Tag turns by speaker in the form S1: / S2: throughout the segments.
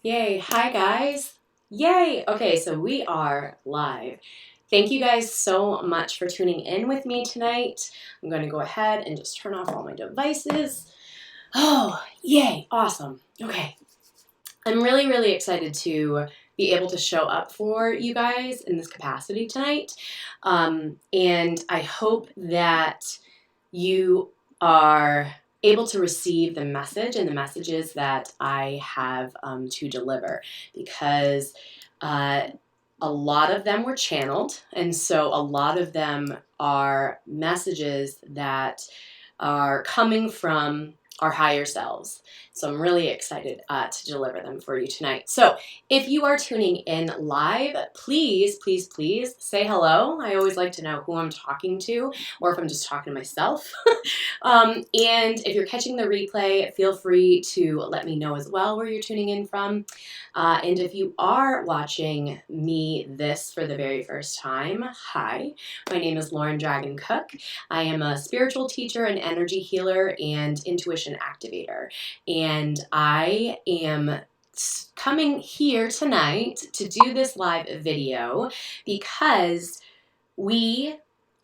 S1: Yay. Hi, guys. Yay. Okay, so we are live. Thank you guys so much for tuning in with me tonight. I'm going to go ahead and just turn off all my devices. Oh, yay. Awesome. Okay. I'm really, really excited to be able to show up for you guys in this capacity tonight. And I hope that you are able to receive the message and the messages that I have to deliver, because a lot of them were channeled, and so a lot of them are messages that are coming from our higher selves. So I'm really excited to deliver them for you tonight. So if you are tuning in live, please, please, please say hello. I always like to know who I'm talking to, or if I'm just talking to myself. And if you're catching the replay, feel free to let me know as well where you're tuning in from. And if you are watching me this for the very first time, hi, my name is Lauren Dragon Cook. I am a spiritual teacher, an energy healer, and intuition activator. And I am coming here tonight to do this live video because we,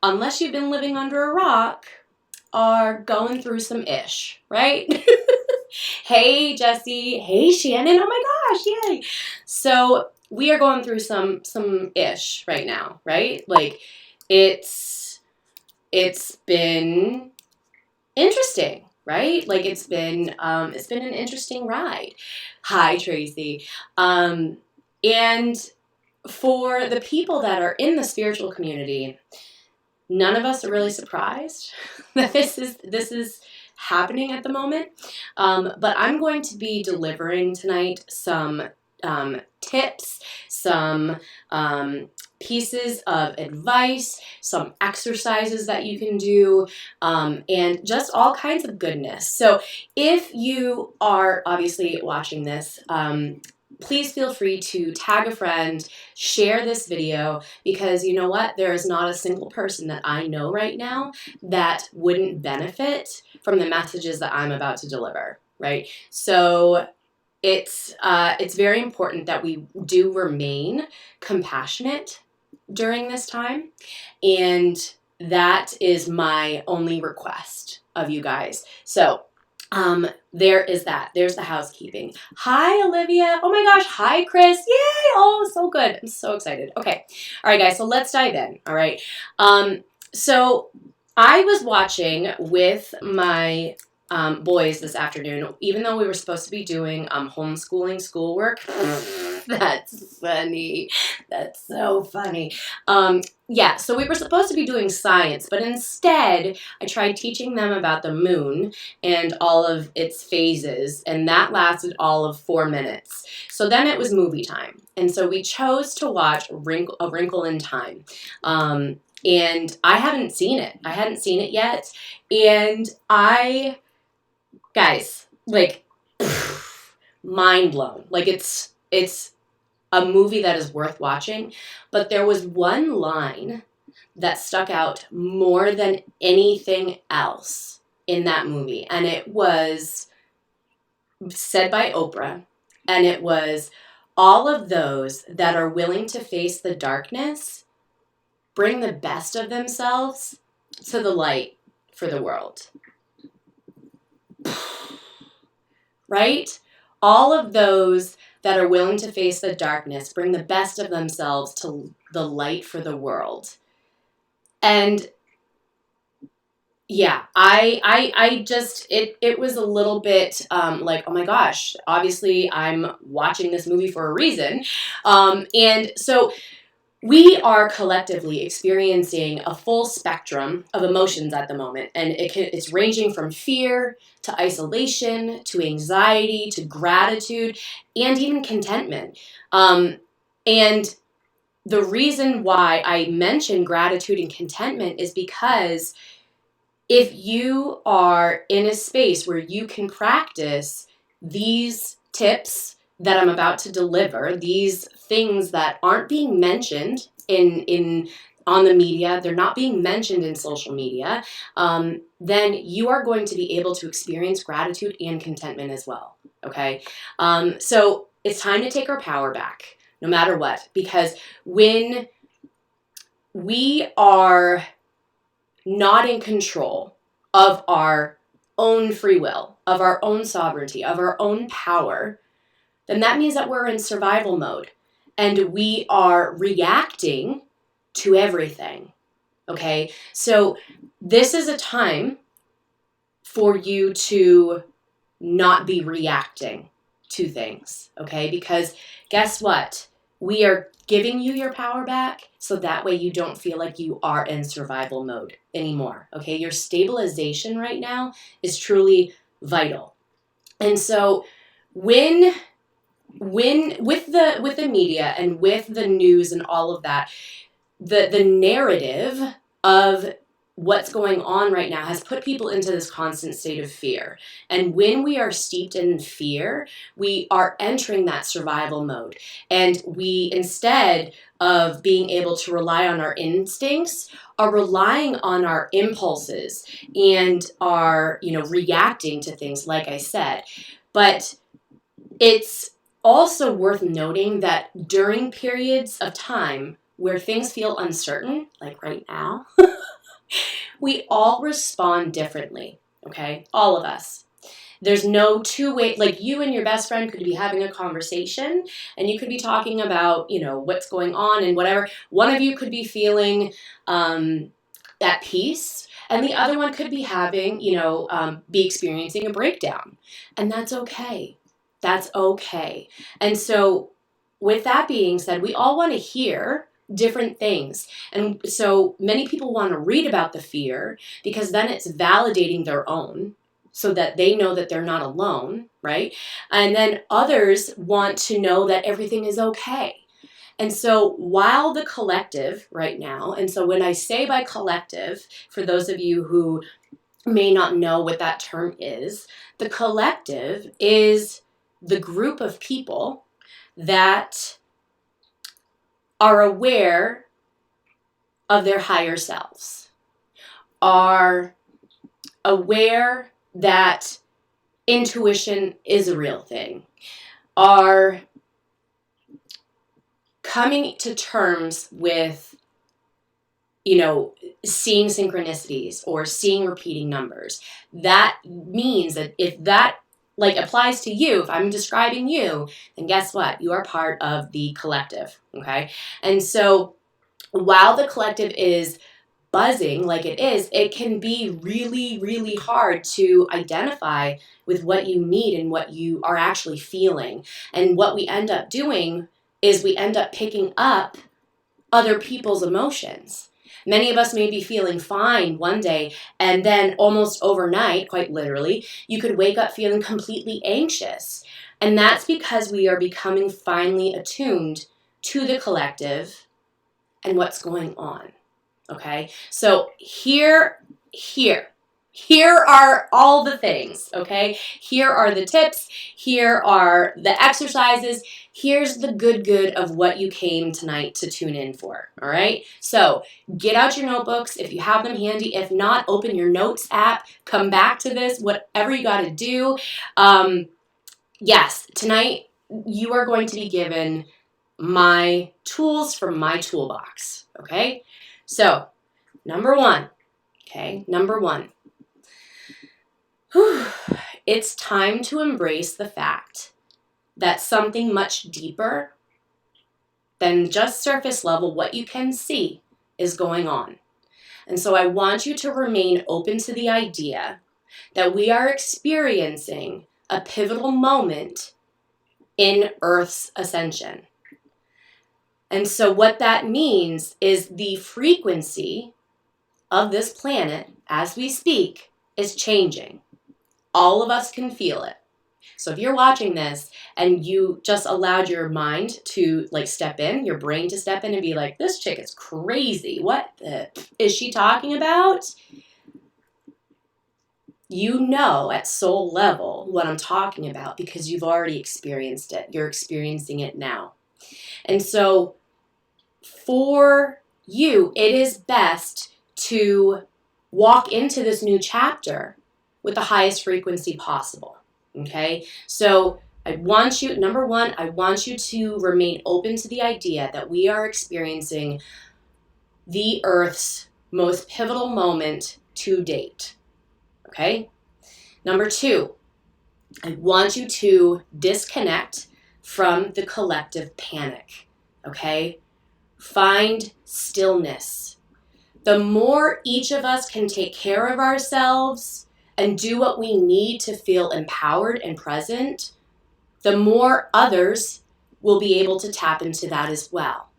S1: unless you've been living under a rock, are going through some ish, right? Hey, Jesse. Hey, Shannon. Oh my gosh, yay. So we are going through some ish right now, right? Like it's been interesting, right? Like it's been an interesting ride. Hi, Tracy. And for the people that are in the spiritual community, none of us are really surprised that this is happening at the moment. But I'm going to be delivering tonight some tips, some pieces of advice, some exercises that you can do, and just all kinds of goodness. So if you are obviously watching this, please feel free to tag a friend, share this video, because you know what? There is not a single person that I know right now that wouldn't benefit from the messages that I'm about to deliver, right? So it's very important that we do remain compassionate during this time, and that is my only request of you guys. So there is that. There's the housekeeping. Hi, Olivia. Oh my gosh. Hi, Chris. Yay. Oh, so good. I'm so excited. Okay. All right, guys. So let's dive in. All right. So I was watching with my boys this afternoon, even though we were supposed to be doing homeschooling schoolwork. That's funny. That's so funny. Yeah, so we were supposed to be doing science, but instead I tried teaching them about the moon and all of its phases, and that lasted all of 4 minutes. So then it was movie time, and so we chose to watch A Wrinkle in Time. And I hadn't seen it. I hadn't seen it yet, and guys, like, mind blown. Like, it's a movie that is worth watching, but there was one line that stuck out more than anything else in that movie, and it was said by Oprah, and it was, all of those that are willing to face the darkness bring the best of themselves to the light for the world. Right? All of those that are willing to face the darkness bring the best of themselves to the light for the world. And yeah, I just, it was a little bit like, oh my gosh, obviously I'm watching this movie for a reason. And so we are collectively experiencing a full spectrum of emotions at the moment, and it's ranging from fear to isolation to anxiety to gratitude and even contentment. And the reason why I mention gratitude and contentment is because if you are in a space where you can practice these tips that I'm about to deliver, these things that aren't being mentioned on the media, they're not being mentioned in social media, then you are going to be able to experience gratitude and contentment as well. Okay, so it's time to take our power back, no matter what. Because when we are not in control of our own free will, of our own sovereignty, of our own power, then that means that we're in survival mode and we are reacting to everything. Okay? So this is a time for you to not be reacting to things. Okay? Because guess what? We are giving you your power back so that way you don't feel like you are in survival mode anymore. Okay? Your stabilization right now is truly vital. And so when with the media and with the news and all of that, the narrative of what's going on right now has put people into this constant state of fear. And when we are steeped in fear, we are entering that survival mode. And we, instead of being able to rely on our instincts, are relying on our impulses and are, reacting to things, like I said. But it's also worth noting that during periods of time where things feel uncertain, like right now, we all respond differently, okay? All of us. There's no two-way, like you and your best friend could be having a conversation and you could be talking about, what's going on and whatever. One of you could be feeling at peace and the other one could be having, be experiencing a breakdown. And that's okay. That's okay. And so with that being said, we all want to hear different things. And so many people want to read about the fear because then it's validating their own so that they know that they're not alone, right? And then others want to know that everything is okay. And so while the collective right now, and so when I say by collective, for those of you who may not know what that term is, the collective is the group of people that are aware of their higher selves, are aware that intuition is a real thing, are coming to terms with, seeing synchronicities or seeing repeating numbers. That means that if that applies to you, if I'm describing you, then guess what? You are part of the collective, okay? And so while the collective is buzzing like it is, it can be really, really hard to identify with what you need and what you are actually feeling. And what we end up doing is we end up picking up other people's emotions. Many of us may be feeling fine one day, and then almost overnight, quite literally, you could wake up feeling completely anxious. And that's because we are becoming finely attuned to the collective and what's going on. Okay? So here are all the things, okay? Here are the tips. Here are the exercises. Here's the good of what you came tonight to tune in for, all right? So get out your notebooks if you have them handy. If not, open your notes app. Come back to this, whatever you got to do. Yes, tonight you are going to be given my tools from my toolbox, okay? So, number one. It's time to embrace the fact that something much deeper than just surface level, what you can see, is going on. And so I want you to remain open to the idea that we are experiencing a pivotal moment in Earth's ascension. And so what that means is the frequency of this planet, as we speak, is changing. All of us can feel it. So if you're watching this and you just allowed your mind to step in, your brain to step in and be like, this chick is crazy. What is she talking about? You know at soul level what I'm talking about because you've already experienced it. You're experiencing it now. And so for you, it is best to walk into this new chapter with the highest frequency possible, okay? So Number one, I want you to remain open to the idea that we are experiencing the Earth's most pivotal moment to date. Okay? Number two, I want you to disconnect from the collective panic. Okay? Find stillness. The more each of us can take care of ourselves and do what we need to feel empowered and present, the more others will be able to tap into that as well.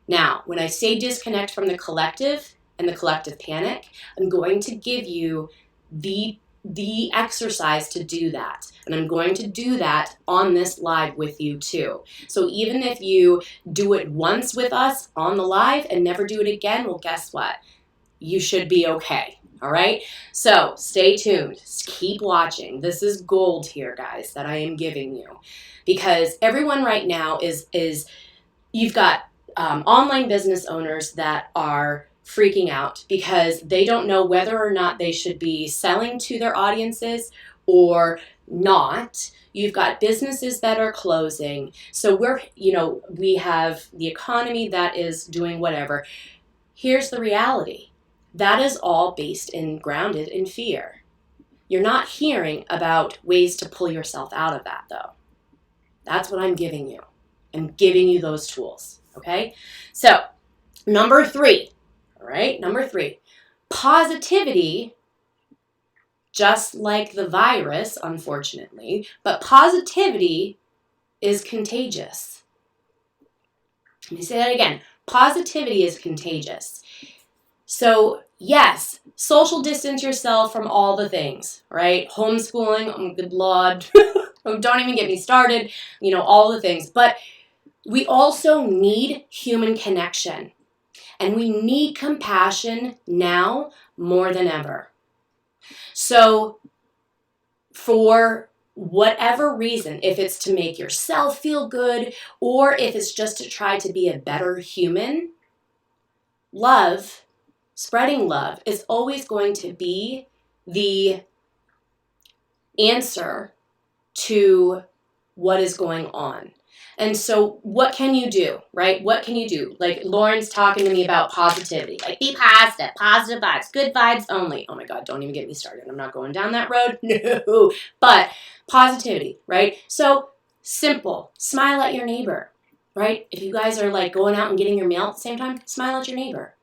S1: Now, when I say disconnect from the collective and the collective panic, I'm going to give you the exercise to do that. And I'm going to do that on this live with you too. So even if you do it once with us on the live and never do it again, well, guess what? You should be okay. All right? So stay tuned. Keep watching. This is gold here, guys, that I am giving you. Because everyone right now is you've got online business owners that are freaking out because they don't know whether or not they should be selling to their audiences or not. You've got businesses that are closing. So we have the economy that is doing whatever. Here's the reality. That is all based and grounded in fear. You're not hearing about ways to pull yourself out of that, though. That's what I'm giving you. I'm giving you those tools, okay? So, number three, all right? Number three, positivity, just like the virus, unfortunately, but positivity is contagious. Let me say that again. Positivity is contagious. So, yes, social distance yourself from all the things, right? Homeschooling, oh, good Lord. Don't even get me started, all the things. But we also need human connection. And we need compassion now more than ever. So, for whatever reason, if it's to make yourself feel good, or if it's just to try to be a better human, love, spreading love is always going to be the answer to what is going on. And so what can you do, right? What can you do? Like Lauren's talking to me about positivity. Like be positive, positive vibes, good vibes only. Oh my God, don't even get me started. I'm not going down that road. No. But positivity, right? So simple. Smile at your neighbor, right? If you guys are like going out and getting your mail at the same time, smile at your neighbor.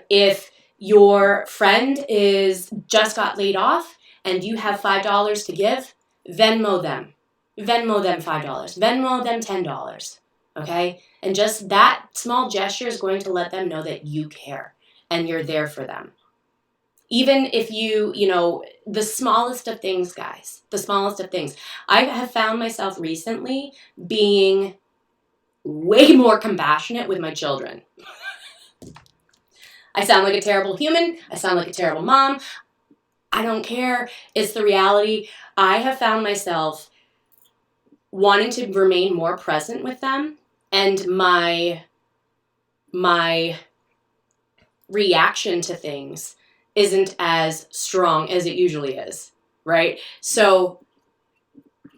S1: If your friend just got laid off and you have $5 to give, Venmo them. Venmo them $5. Venmo them $10. Okay? And just that small gesture is going to let them know that you care and you're there for them. Even if the smallest of things, guys, the smallest of things. I have found myself recently being way more compassionate with my children. I sound like a terrible human. I sound like a terrible mom. I don't care. It's the reality. I have found myself wanting to remain more present with them, and my reaction to things isn't as strong as it usually is, right? So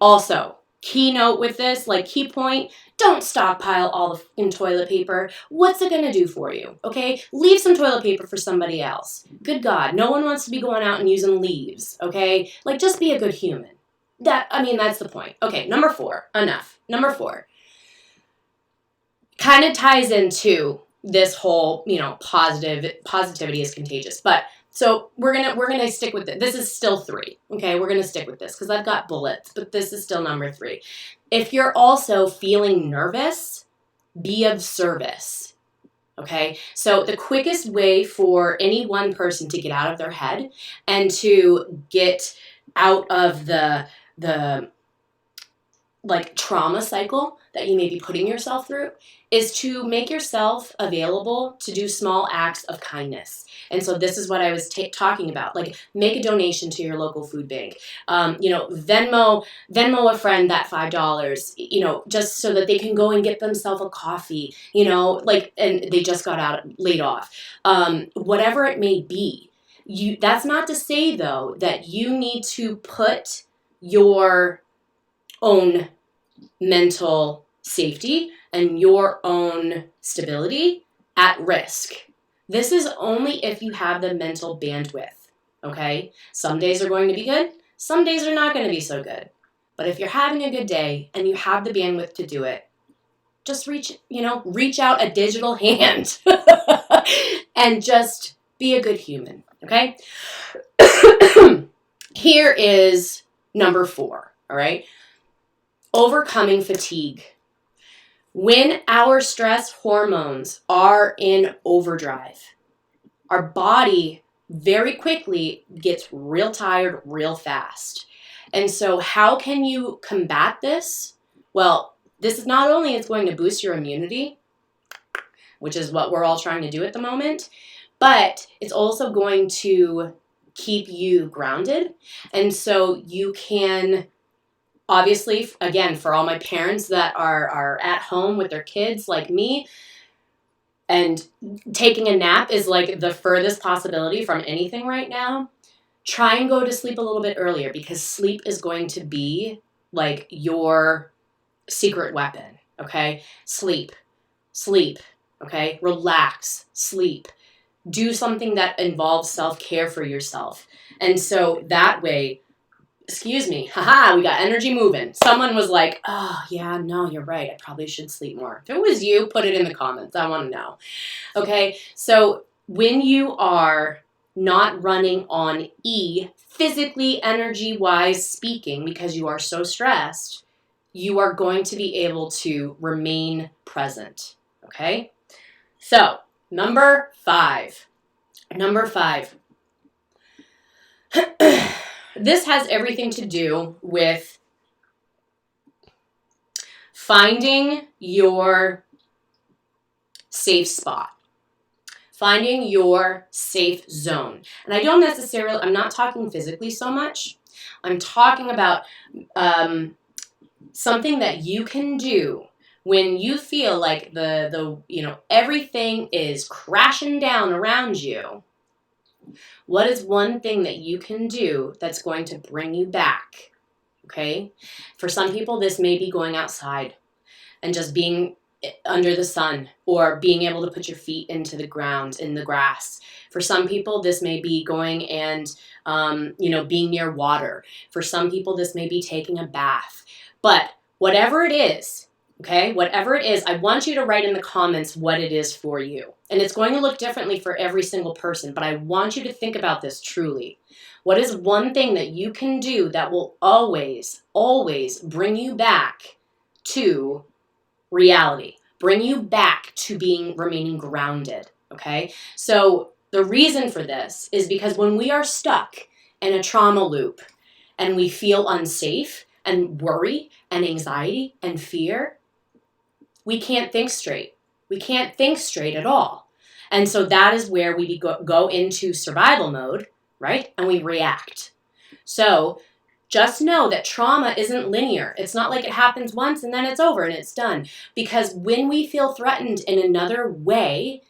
S1: also, keynote with this, like key point, don't stockpile all the fucking toilet paper. What's it going to do for you? Okay? Leave some toilet paper for somebody else. Good God. No one wants to be going out and using leaves. Okay? Like, just be a good human. That's the point. Okay, number 4. Enough. Number 4. Kind of ties into this whole, positivity is contagious. But so we're gonna stick with it. This is still 3. Okay, we're gonna stick with this because I've got bullets, but this is still number 3. If you're also feeling nervous, be of service. Okay, so the quickest way for any one person to get out of their head and to get out of the like trauma cycle that you may be putting yourself through is to make yourself available to do small acts of kindness. And so this is what I was talking about. Like, make a donation to your local food bank. Venmo a friend that $5, just so that they can go and get themselves a coffee, and they just got laid off. Whatever it may be. That's not to say, though, that you need to put your own mental safety and your own stability at risk. This is only if you have the mental bandwidth, okay? Some days are going to be good. Some days are not going to be so good. But if you're having a good day and you have the bandwidth to do it, just reach out a digital hand and just be a good human, okay? Here is number 4, all right? Overcoming fatigue. When our stress hormones are in overdrive, our body very quickly gets real tired real fast. And so how can you combat this? Well, this is not only it's going to boost your immunity, which is what we're all trying to do at the moment, but it's also going to keep you grounded. And so you can, obviously, again, for all my parents that are at home with their kids like me, and taking a nap is like the furthest possibility from anything right now, try and go to sleep a little bit earlier, because sleep is going to be like your secret weapon, okay? Sleep, okay? Relax, sleep. Do something that involves self-care for yourself. And so that way, excuse me, we got energy moving. Someone was like, oh, yeah, no, you're right. I probably should sleep more. If it was you, put it in the comments. I want to know. Okay, so when you are not running on E, physically, energy-wise speaking, because you are so stressed, you are going to be able to remain present, okay? So, number 5. This has everything to do with finding your safe spot, finding your safe zone. And I'm not talking physically so much. I'm talking about something that you can do when you feel like everything is crashing down around you. What is one thing that you can do that's going to bring you back? Okay? For some people, this may be going outside and just being under the sun, or being able to put your feet into the ground, in the grass. For some people, this may be going and, being near water. For some people, this may be taking a bath. But whatever it is, okay, I want you to write in the comments what it is for you. And it's going to look differently for every single person, but I want you to think about this truly. What is one thing that you can do that will always, always bring you back to reality, bring you back to remaining grounded, okay? So the reason for this is because when we are stuck in a trauma loop and we feel unsafe and worry and anxiety and fear, we can't think straight. We can't think straight at all. And so that is where we go into survival mode, right? And we react. So just know that trauma isn't linear. It's not like it happens once and then it's over and it's done. Because when we feel threatened in another way,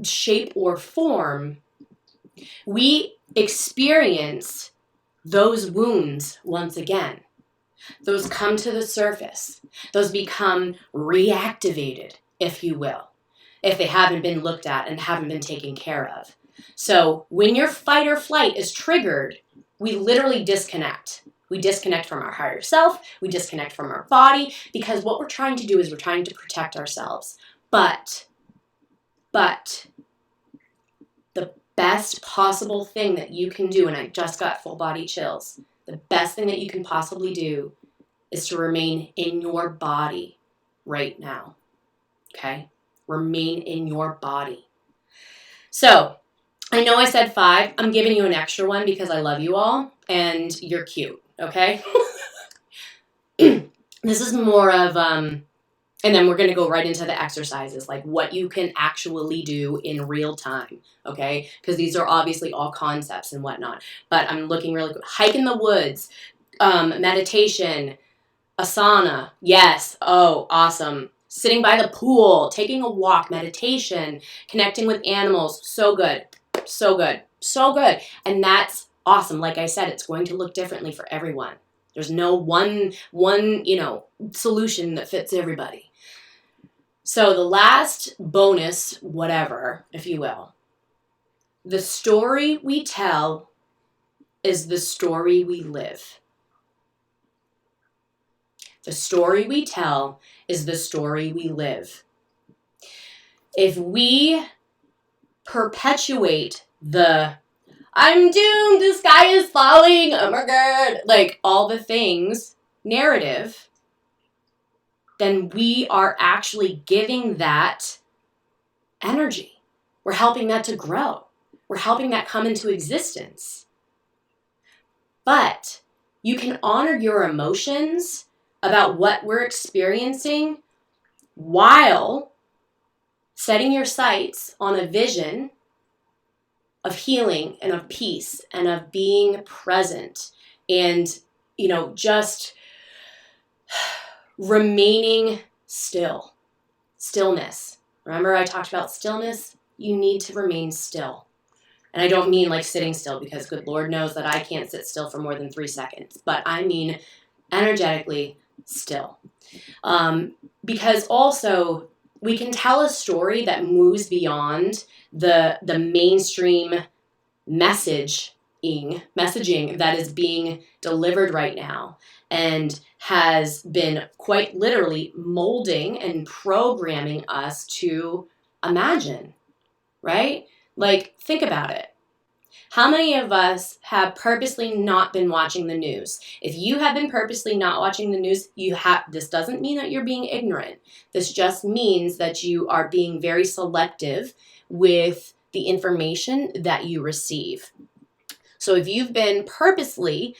S1: shape, or form, we experience those wounds once again. Those come to the surface. Those become reactivated, if you will, if they haven't been looked at and haven't been taken care of. So when your fight or flight is triggered, we literally disconnect. We disconnect from our higher self. We disconnect from our body, because what we're trying to do is we're trying to protect ourselves. But the best possible thing that you can do, and I just got full body chills, the best thing that you can possibly do is to remain in your body right now, okay? Remain in your body. So, I know I said 5. I'm giving you an extra one because I love you all and you're cute, okay? This is more of, and then we're going to go right into the exercises, like what you can actually do in real time, okay? Because these are obviously all concepts and whatnot. But I'm looking really good. Hike in the woods, meditation, asana, yes, oh, awesome. Sitting by the pool, taking a walk, meditation, connecting with animals, so good. So good. So good. And that's awesome. Like I said, it's going to look differently for everyone. There's no one, solution that fits everybody. So the last bonus, whatever, if you will, the story we tell is the story we live. The story we tell is the story we live. If we perpetuate the I'm doomed, the sky is falling, oh my God, like all the things narrative, then we are actually giving that energy. We're helping that to grow. We're helping that come into existence. But you can honor your emotions about what we're experiencing while setting your sights on a vision of healing and of peace and of being present and, just remaining still. Stillness. Remember I talked about stillness? You need to remain still. And I don't mean like sitting still, because good Lord knows that I can't sit still for more than 3 seconds. But I mean energetically still. Because also we can tell a story that moves beyond the mainstream messaging that is being delivered right now and has been quite literally molding and programming us to imagine, right? Like, think about it. How many of us have purposely not been watching the news? If you have been purposely not watching the news, this doesn't mean that you're being ignorant. This just means that you are being very selective with the information that you receive. So if you've been purposely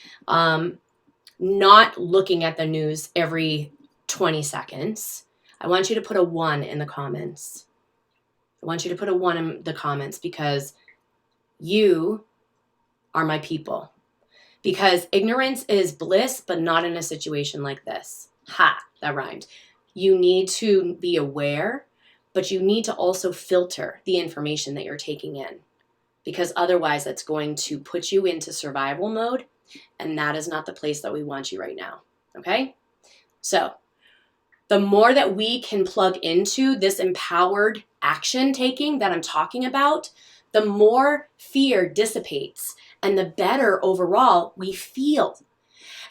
S1: not looking at the news every 20 seconds, I want you to put a 1 in the comments. I want you to put a 1 in the comments, because you are my people. Because ignorance is bliss, but not in a situation like this. Ha, that rhymed. You need to be aware, but you need to also filter the information that you're taking in. Because otherwise that's going to put you into survival mode, and that is not the place that we want you right now. Okay? So the more that we can plug into this empowered action taking that I'm talking about, the more fear dissipates and the better overall we feel.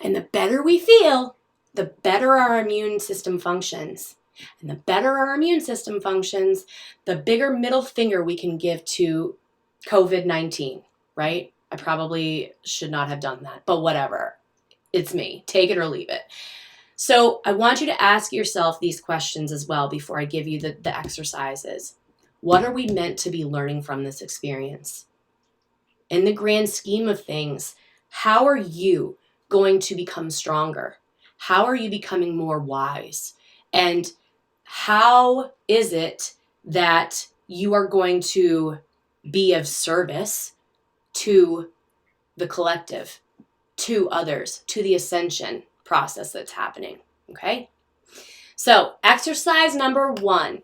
S1: And the better we feel, the better our immune system functions. And the better our immune system functions, the bigger middle finger we can give to COVID-19, right? I probably should not have done that, but whatever. It's me. Take it or leave it. So I want you to ask yourself these questions as well before I give you the exercises. What are we meant to be learning from this experience? In the grand scheme of things, how are you going to become stronger? How are you becoming more wise? And how is it that you are going to be of service to the collective, to others, to the ascension process that's happening? Okay? So, exercise number 1.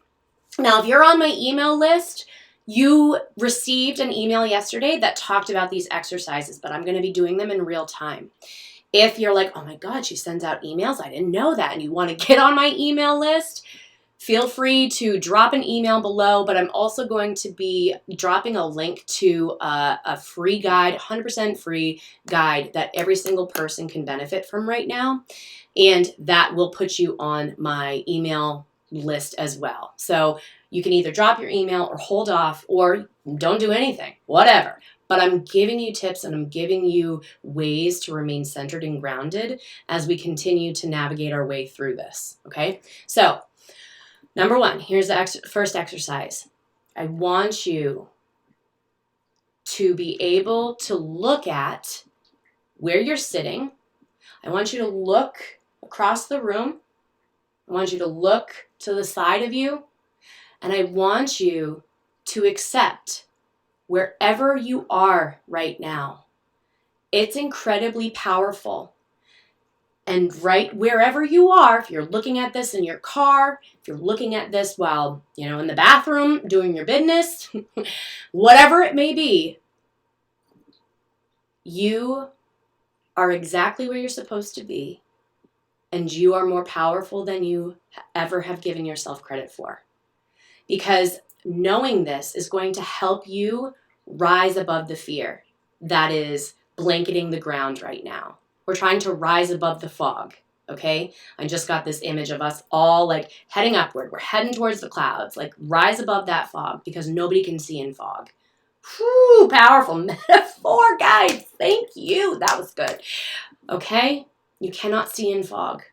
S1: Now, if you're on my email list, you received an email yesterday that talked about these exercises, but I'm going to be doing them in real time. If you're like, oh my God, she sends out emails, I didn't know that, and you want to get on my email list, feel free to drop an email below, but I'm also going to be dropping a link to a free guide, 100% free guide that every single person can benefit from right now, and that will put you on my email list as well. So you can either drop your email or hold off or don't do anything, whatever. But I'm giving you tips and I'm giving you ways to remain centered and grounded as we continue to navigate our way through this, okay? So, number 1, here's the first exercise. I want you to be able to look at where you're sitting. I want you to look across the room. I want you to look to the side of you. And I want you to accept wherever you are right now. It's incredibly powerful. And right wherever you are, if you're looking at this in your car, if you're looking at this while, in the bathroom doing your business, whatever it may be, you are exactly where you're supposed to be, and you are more powerful than you ever have given yourself credit for. Because knowing this is going to help you rise above the fear that is blanketing the ground right now. We're trying to rise above the fog, okay? I just got this image of us all like heading upward. We're heading towards the clouds, like rise above that fog because nobody can see in fog. Whew, powerful metaphor, guys. Thank you. That was good. Okay? You cannot see in fog.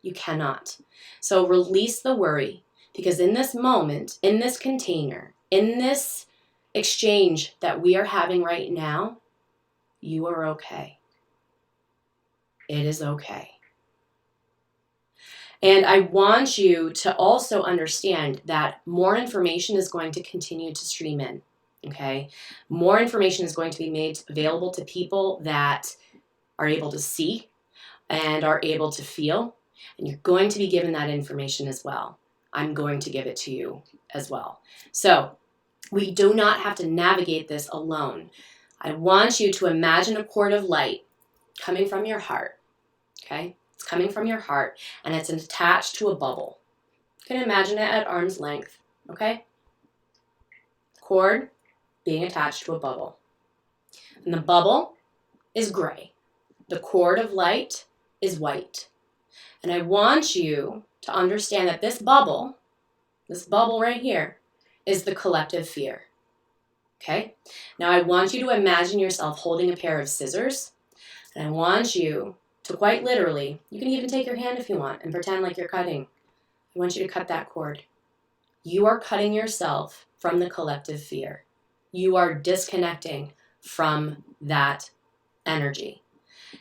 S1: You cannot. So release the worry, because in this moment, in this container, in this exchange that we are having right now, you are okay. It is okay. And I want you to also understand that more information is going to continue to stream in, okay? More information is going to be made available to people that are able to see and are able to feel, and you're going to be given that information as well. I'm going to give it to you as well. So we do not have to navigate this alone. I want you to imagine a cord of light coming from your heart, okay? It's coming from your heart, and it's attached to a bubble. You can imagine it at arm's length, okay? Cord being attached to a bubble. And the bubble is gray. The cord of light is white. And I want you to understand that this bubble right here, is the collective fear. Okay? Now I want you to imagine yourself holding a pair of scissors, and I want you to quite literally, you can even take your hand if you want and pretend like you're cutting. I want you to cut that cord. You are cutting yourself from the collective fear. You are disconnecting from that energy.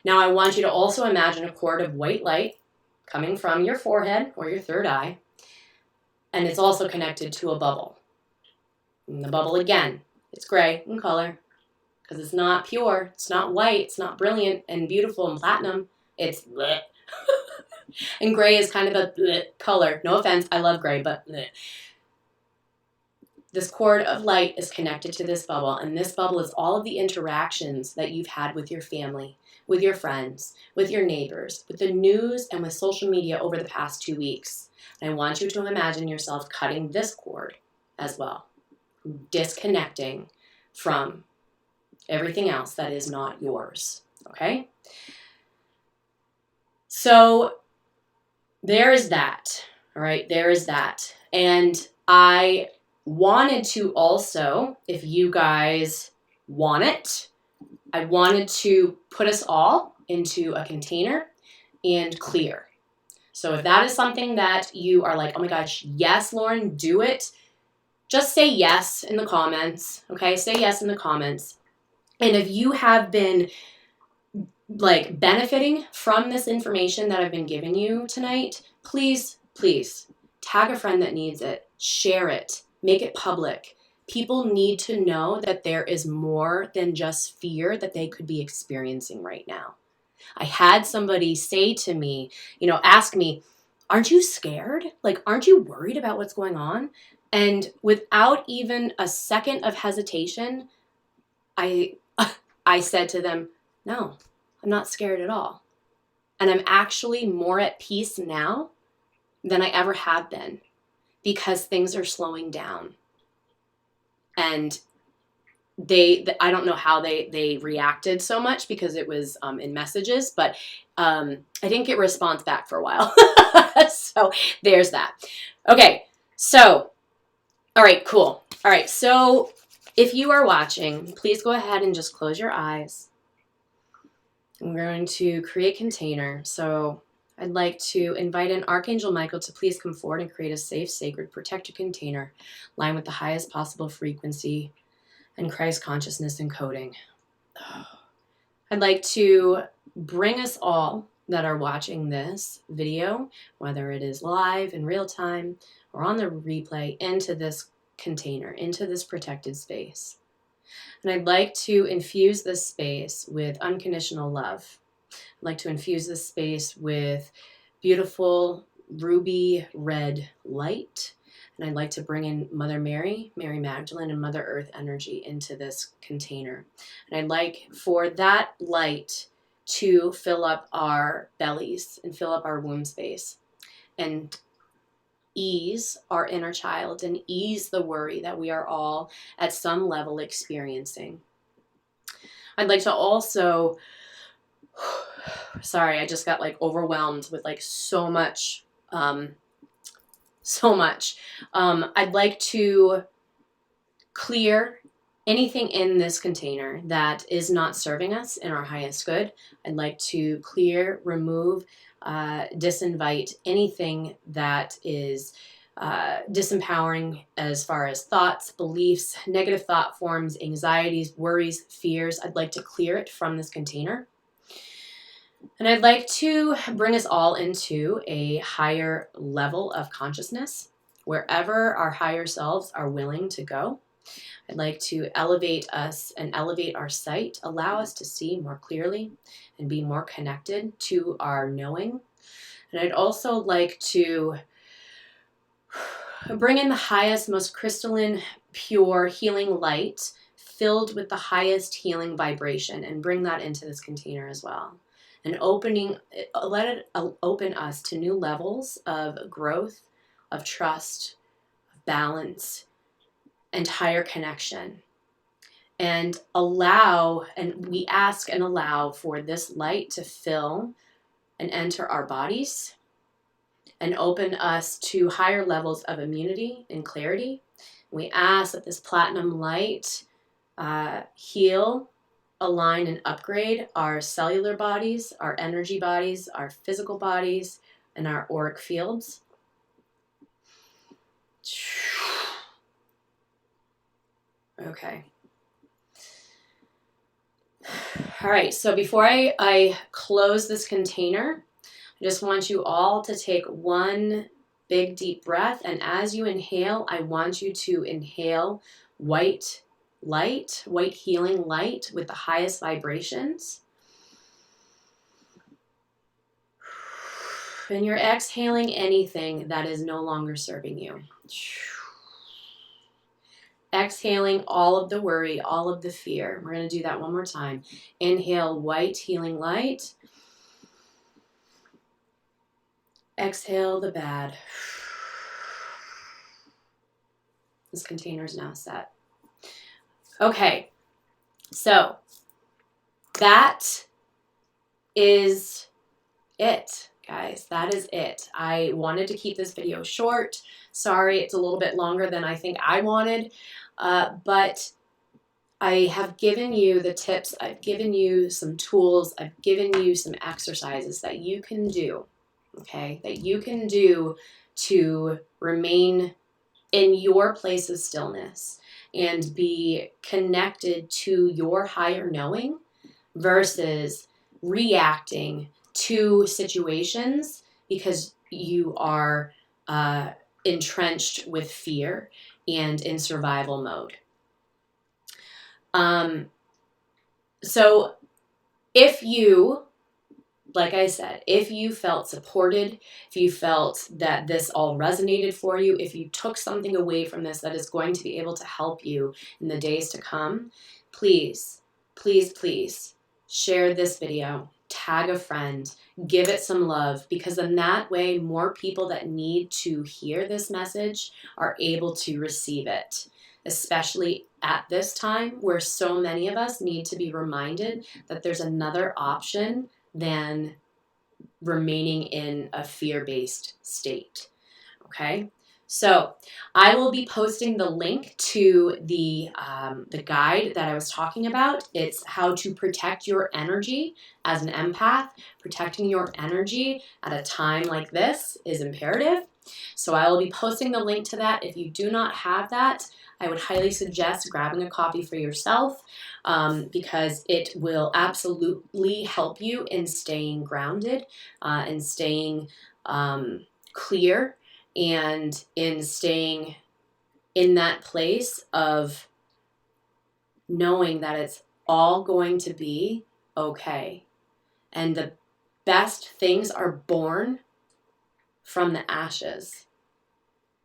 S1: Now I want you to also imagine a cord of white light coming from your forehead or your third eye, and it's also connected to a bubble. And the bubble, again, it's gray in color because it's not pure, it's not white, it's not brilliant and beautiful and platinum. It's bleh. And gray is kind of a bleh color. No offense, I love gray, but bleh. This cord of light is connected to this bubble, and this bubble is all of the interactions that you've had with your family, with your friends, with your neighbors, with the news, and with social media over the past 2 weeks. And I want you to imagine yourself cutting this cord as well, disconnecting from everything else that is not yours, okay? So there is that, all right? There is that. And I wanted to also, if you guys want it, I wanted to put us all into a container and clear. So if that is something that you are like, oh my gosh, yes, Lauren, do it, just say yes in the comments, okay? Say yes in the comments. And if you have been like benefiting from this information that I've been giving you tonight, please, please tag a friend that needs it, share it, make it public. People need to know that there is more than just fear that they could be experiencing right now. I had somebody say to me, ask me, aren't you scared? Like, aren't you worried about what's going on? And without even a second of hesitation, I said to them, no, I'm not scared at all. And I'm actually more at peace now than I ever have been because things are slowing down. And I don't know how they reacted so much because it was in messages, but I didn't get response back for a while. So there's that. Okay, so, all right, cool. All right, so if you are watching, please go ahead and just close your eyes. I'm going to create container. So I'd like to invite in Archangel Michael to please come forward and create a safe, sacred, protected container lined with the highest possible frequency and Christ consciousness encoding. I'd like to bring us all that are watching this video, whether it is live in real time or on the replay, into this container, into this protected space. And I'd like to infuse this space with unconditional love. I'd like to infuse this space with beautiful ruby red light. And I'd like to bring in Mother Mary, Mary Magdalene, and Mother Earth energy into this container. And I'd like for that light to fill up our bellies and fill up our womb space and ease our inner child and ease the worry that we are all at some level experiencing. I'd like to also, sorry, I just got like overwhelmed with like so much. I'd like to clear anything in this container that is not serving us in our highest good. I'd like to clear, remove, disinvite anything that is disempowering as far as thoughts, beliefs, negative thought forms, anxieties, worries, fears. I'd like to clear it from this container. And I'd like to bring us all into a higher level of consciousness, wherever our higher selves are willing to go. I'd like to elevate us and elevate our sight, allow us to see more clearly and be more connected to our knowing. And I'd also like to bring in the highest, most crystalline, pure, healing light filled with the highest healing vibration and bring that into this container as well. And let it open us to new levels of growth, of trust, of balance, and higher connection. And we ask and allow for this light to fill and enter our bodies and open us to higher levels of immunity and clarity. We ask that this platinum light heal, align, and upgrade our cellular bodies, our energy bodies, our physical bodies, and our auric fields. Okay. All right, so before I close this container, I just want you all to take one big deep breath, and as you inhale, I want you to inhale white light, white healing light with the highest vibrations. And you're exhaling anything that is no longer serving you. Exhaling all of the worry, all of the fear. We're going to do that one more time. Inhale white healing light. Exhale the bad. This container is now set. Okay, so that is it, guys. That is it. I wanted to keep this video short. Sorry, it's a little bit longer than I think I wanted, but I have given you the tips. I've given you some tools. I've given you some exercises that you can do, okay, that you can do to remain in your place of stillness and be connected to your higher knowing versus reacting to situations because you are entrenched with fear and in survival mode. So if you, like I said, if you felt supported, if you felt that this all resonated for you, if you took something away from this that is going to be able to help you in the days to come, please, please, please share this video, tag a friend, give it some love, because in that way, more people that need to hear this message are able to receive it, especially at this time where so many of us need to be reminded that there's another option than remaining in a fear-based state. Okay, so I will be posting the link to the guide that I was talking about. It's how to protect your energy as an empath. Protecting your energy at a time like this is imperative. So I will be posting the link to that. If you do not have that, I would highly suggest grabbing a copy for yourself because it will absolutely help you in staying grounded, in staying clear, and in staying in that place of knowing that it's all going to be okay. And the best things are born from the ashes.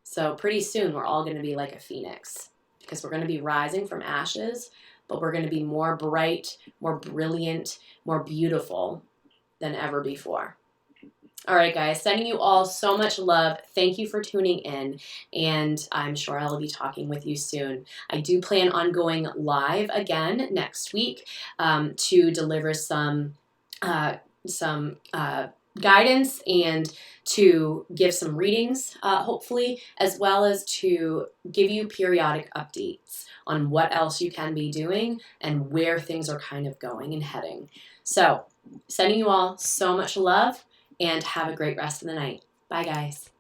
S1: So pretty soon we're all going to be like a phoenix because we're going to be rising from ashes but we're going to be more bright, more brilliant, more beautiful than ever before. All right, guys, sending you all so much love. Thank you for tuning in, and I'm sure I'll be talking with you soon. I do plan on going live again next week to deliver some guidance and to give some readings, hopefully, as well as to give you periodic updates on what else you can be doing and where things are kind of going and heading. So, sending you all so much love, and have a great rest of the night. Bye, guys.